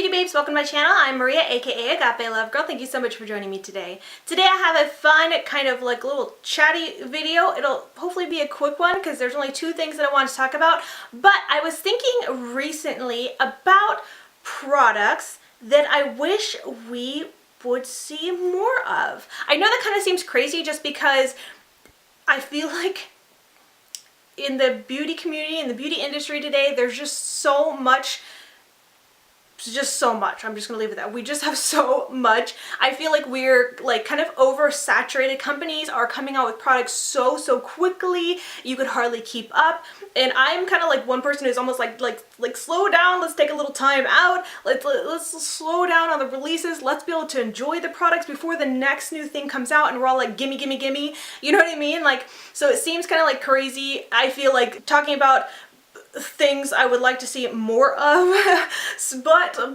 beauty babes, welcome to my channel. I'm Maria, aka Agape Love Girl. Thank you so much for joining me today. Today I have a fun kind of like little chatty video. It'll hopefully be a quick one because there's only two things that I want to talk about. But I was thinking recently about products that I wish we would see more of. I know that kind of seems crazy just because I feel like in the beauty community, in the beauty industry today, there's just so much. I'm just gonna leave it at that. We just have so much. I feel like we're like kind of oversaturated. Companies are coming out with products so quickly. You could hardly keep up. And I'm kind of like one person who's almost like slow down. Let's take a little time out. Let's slow down on the releases. Let's be able to enjoy the products before the next new thing comes out and we're all like gimme. You know what I mean? Like, so it seems kind of like crazy. I feel like talking about things I would like to see more of,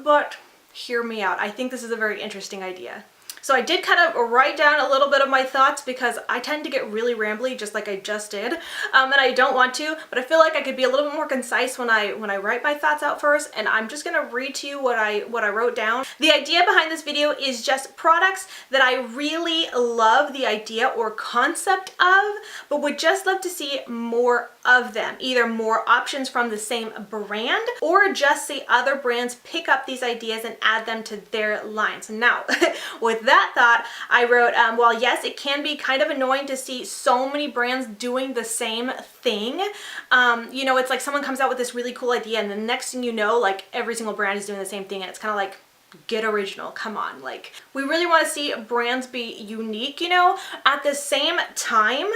but hear me out. I think this is a very interesting idea. So I did kind of write down a little bit of my thoughts because I tend to get really rambly just like I just did, and I don't want to, but I feel like I could be a little bit more concise when I write my thoughts out first, and I'm just gonna read to you what I wrote down. The idea behind this video is just products that I really love the idea or concept of, but would just love to see more of them. Either more options from the same brand or just see other brands pick up these ideas and add them to their lines. Now, with that thought, I wrote, while yes, it can be kind of annoying to see so many brands doing the same thing. You know, it's like someone comes out with this really cool idea and the next thing you know, like every single brand is doing the same thing, and it's kind of like, get original, come on. Like, we really want to see brands be unique, you know. At the same time,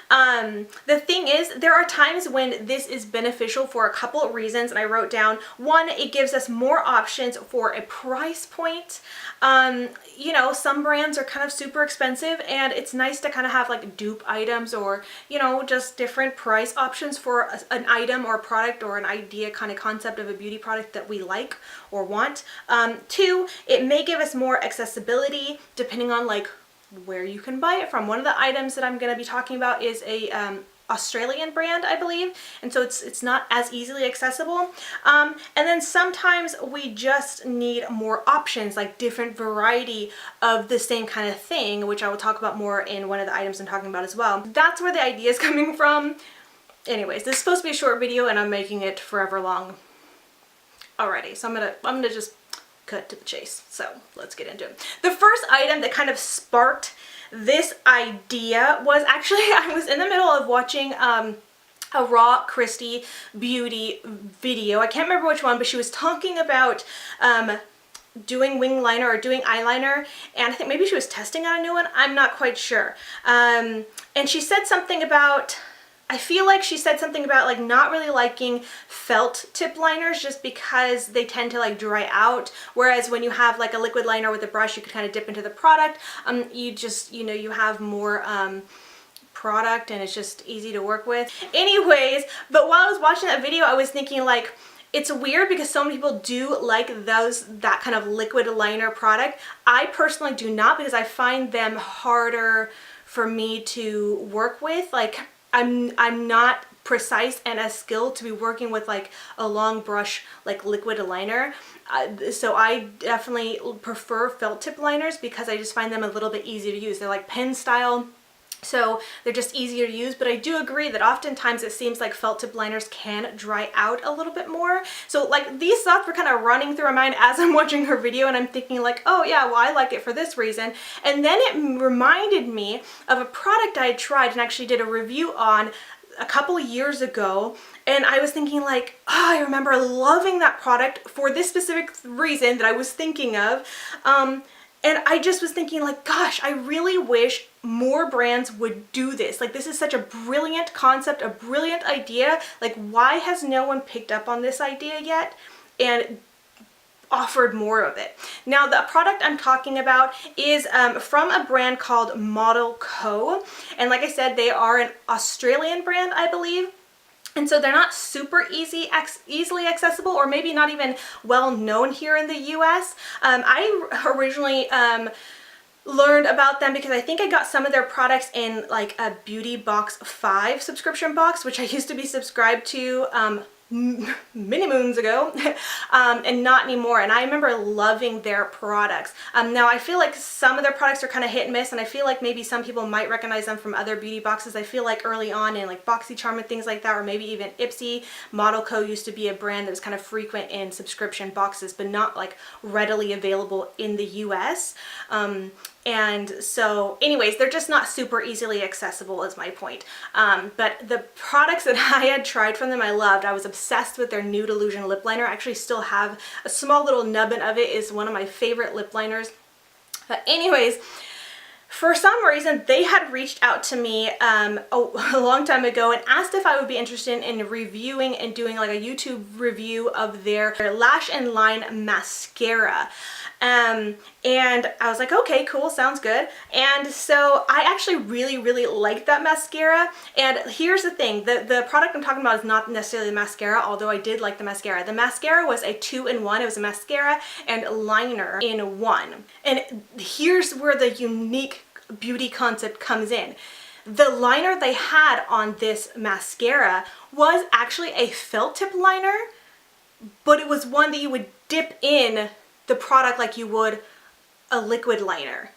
the thing is, there are times when this is beneficial for a couple of reasons, and I wrote down, one, it gives us more options for a price point. You know, some brands are kind of super expensive and it's nice to kind of have like dupe items or, you know, just different price options for an item or a product or an idea kind of concept of a beauty product that we like or want. Two, it may give us more accessibility depending on like where you can buy it from. One of the items that I'm going to be talking about is a Australian brand, I believe, and so it's not as easily accessible. And then sometimes we just need more options, like different variety of the same kind of thing, which I will talk about more in one of the items I'm talking about as well. That's where the idea is coming from. Anyways, this is supposed to be a short video and I'm making it forever long already, so I'm gonna just cut to the chase. So let's get into it. The first item that kind of sparked this idea was actually, I was in the middle of watching a Raw Christy beauty video. I can't remember which one, but she was talking about doing wing liner or doing eyeliner, and I think maybe she was testing out a new one. I'm not quite sure. And she said something about, I feel like she said something about like not really liking felt tip liners just because they tend to like dry out, whereas when you have like a liquid liner with a brush, you could kind of dip into the product. You just, you know, you have more product and it's just easy to work with. Anyways, but while I was watching that video, I was thinking like, it's weird because so many people do like that kind of liquid liner product. I personally do not, because I find them harder for me to work with. Like, I'm not precise and as skilled to be working with like a long brush like liquid liner, so I definitely prefer felt tip liners because I just find them a little bit easier to use. They're like pen style, so they're just easier to use. But I do agree that oftentimes it seems like felt tip liners can dry out a little bit more. So like these thoughts were kind of running through my mind as I'm watching her video, and I'm thinking like, oh yeah, well I like it for this reason. And then it reminded me of a product I had tried and actually did a review on a couple of years ago, and I was thinking like, oh, I remember loving that product for this specific reason that I was thinking of. And I just was thinking like, gosh, I really wish more brands would do this. Like, this is such a brilliant concept, a brilliant idea. Like, why has no one picked up on this idea yet and offered more of it? Now, the product I'm talking about is from a brand called Model Co. And like I said, they are an Australian brand, I believe. And so they're not super easily accessible, or maybe not even well known here in the US. I originally learned about them because I think I got some of their products in like a Beauty Box 5 subscription box, which I used to be subscribed to many moons ago, and not anymore. And I remember loving their products. Now I feel like some of their products are kind of hit and miss, and I feel like maybe some people might recognize them from other beauty boxes. I feel like early on in like BoxyCharm and things like that, or maybe even Ipsy, Model Co used to be a brand that was kind of frequent in subscription boxes, but not like readily available in the US. And so anyways, they're just not super easily accessible is my point. But the products that I had tried from them, I loved. I was obsessed with their Nude Illusion lip liner. I actually still have a small little nubbin of it. Is one of my favorite lip liners. But anyways, for some reason, they had reached out to me a long time ago and asked if I would be interested in reviewing and doing like a YouTube review of their Lash and Line mascara. And I was like, okay, cool, sounds good. And so I actually really liked that mascara. And here's the thing, the product I'm talking about is not necessarily the mascara, although I did like the mascara. The mascara was a 2-in-1. It was a mascara and liner in one. And here's where the unique beauty concept comes in. The liner they had on this mascara was actually a felt tip liner, but it was one that you would dip in the product like you would a liquid liner.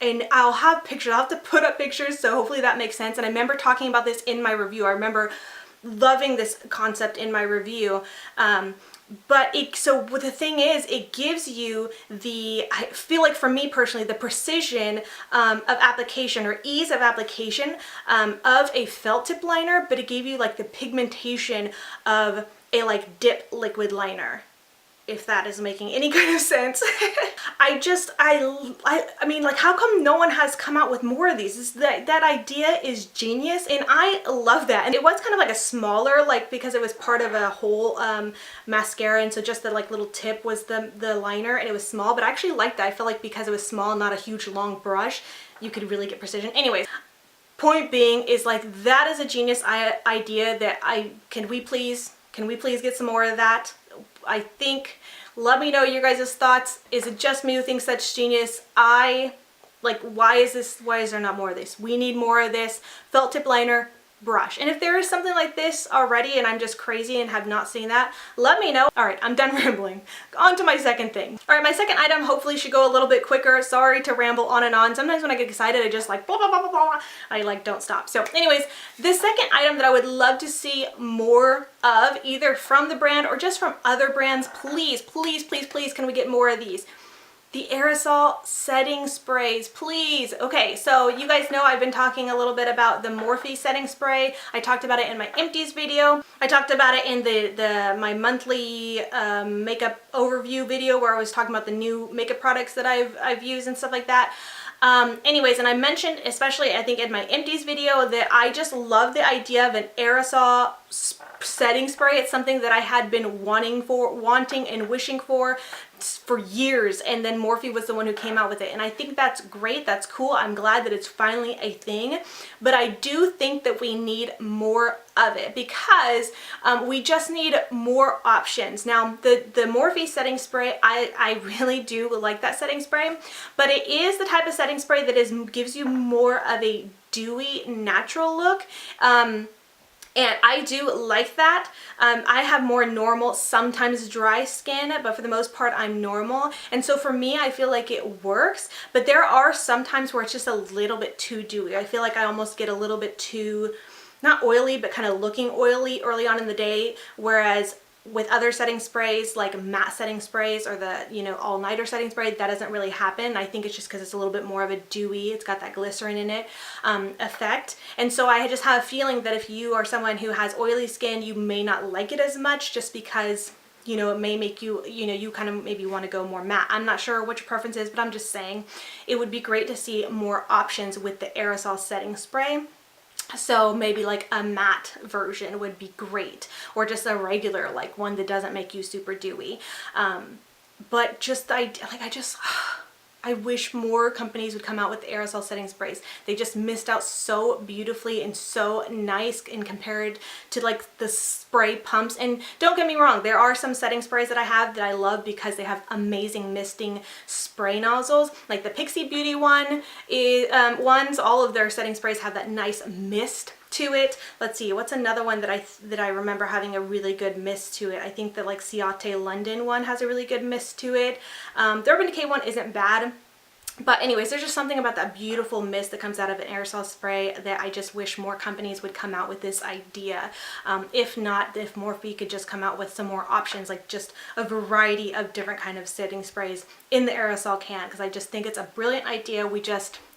And I'll have pictures, I'll have to put up pictures, so hopefully that makes sense. And I remember talking about this in my review. I remember loving this concept in my review. So what the thing is, it gives you I feel like for me personally, the precision of application or ease of application of a felt tip liner, but it gave you like the pigmentation of a like dip liquid liner, if that is making any kind of sense. I mean, like, how come no one has come out with more of these? That idea is genius, and I love that. And it was kind of like a smaller, like, because it was part of a whole mascara, and so just the like little tip was the liner, and it was small, but I actually liked that. I felt like because it was small, not a huge long brush, you could really get precision. Anyways, point being is like, that is a genius idea that can we please get some more of that? I think, let me know your guys' thoughts. Is it just me who thinks that's genius? Why is there not more of this? We need more of this. Felt tip liner, brush. And if there is something like this already and I'm just crazy and have not seen that, let me know. All right, I'm done rambling. On to my second thing. All right, my second item hopefully should go a little bit quicker. Sorry to ramble on and on. Sometimes when I get excited, I just like blah, blah, blah, blah, blah. I like don't stop. So anyways, the second item that I would love to see more of, either from the brand or just from other brands, please, can we get more of these? The aerosol setting sprays, please. Okay, so you guys know I've been talking a little bit about the Morphe setting spray. I talked about it in my empties video. I talked about it in my monthly makeup overview video where I was talking about the new makeup products that I've used and stuff like that. Anyways, and I mentioned, especially I think in my empties video, that I just love the idea of an aerosol setting spray. It's something that I had been wanting and wishing for years, and then Morphe was the one who came out with it, and I think that's great. That's cool. I'm glad that it's finally a thing, but I do think that we need more of it because we just need more options. Now the Morphe setting spray, I really do like that setting spray, but it is the type of setting spray that gives you more of a dewy natural look. And I do like that. I have more normal, sometimes dry skin, but for the most part I'm normal. And so for me, I feel like it works, but there are some times where it's just a little bit too dewy. I feel like I almost get a little bit too, not oily, but kind of looking oily early on in the day, whereas with other setting sprays, like matte setting sprays or the, all-nighter setting spray, that doesn't really happen. I think it's just because it's a little bit more of a dewy, it's got that glycerin in it, effect. And so I just have a feeling that if you are someone who has oily skin, you may not like it as much just because, it may make you, you kind of maybe want to go more matte. I'm not sure what your preference is, but I'm just saying it would be great to see more options with the aerosol setting spray. So maybe like a matte version would be great, or just a regular, like one that doesn't make you super dewy. But just I wish more companies would come out with aerosol setting sprays. They just missed out so beautifully and so nice in compared to like the spray pumps. And don't get me wrong, there are some setting sprays that I have that I love because they have amazing misting spray nozzles. Like the Pixi Beauty ones, all of their setting sprays have that nice mist to it. Let's see, what's another one that I remember having a really good mist to it? I think the like Ciate London one has a really good mist to it. The Urban Decay one isn't bad. But anyways, there's just something about that beautiful mist that comes out of an aerosol spray that I just wish more companies would come out with this idea. If not, if Morphe could just come out with some more options, like just a variety of different kind of setting sprays in the aerosol can, because I just think it's a brilliant idea.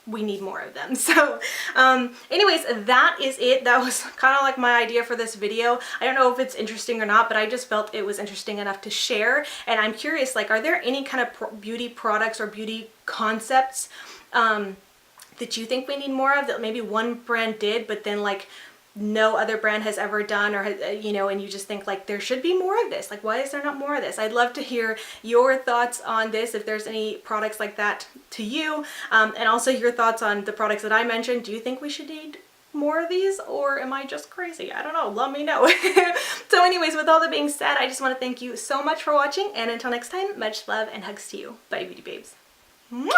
We need more of them. So anyways, that is it. That was kind of like my idea for this video. I don't know if it's interesting or not, but I just felt it was interesting enough to share. And I'm curious, like, are there any kind of beauty products or beauty concepts that you think we need more of, that maybe one brand did, but then like no other brand has ever done, or you know, and you just think like there should be more of this? Like, why is there not more of this? I'd love to hear your thoughts on this, if there's any products like that to you, and also your thoughts on the products that I mentioned. Do you think we should need more of these, or am I just crazy? I don't know, let me know. So anyways, with all that being said, I just want to thank you so much for watching, and until next time, much love and hugs to you. Bye, beauty babes. Mwah!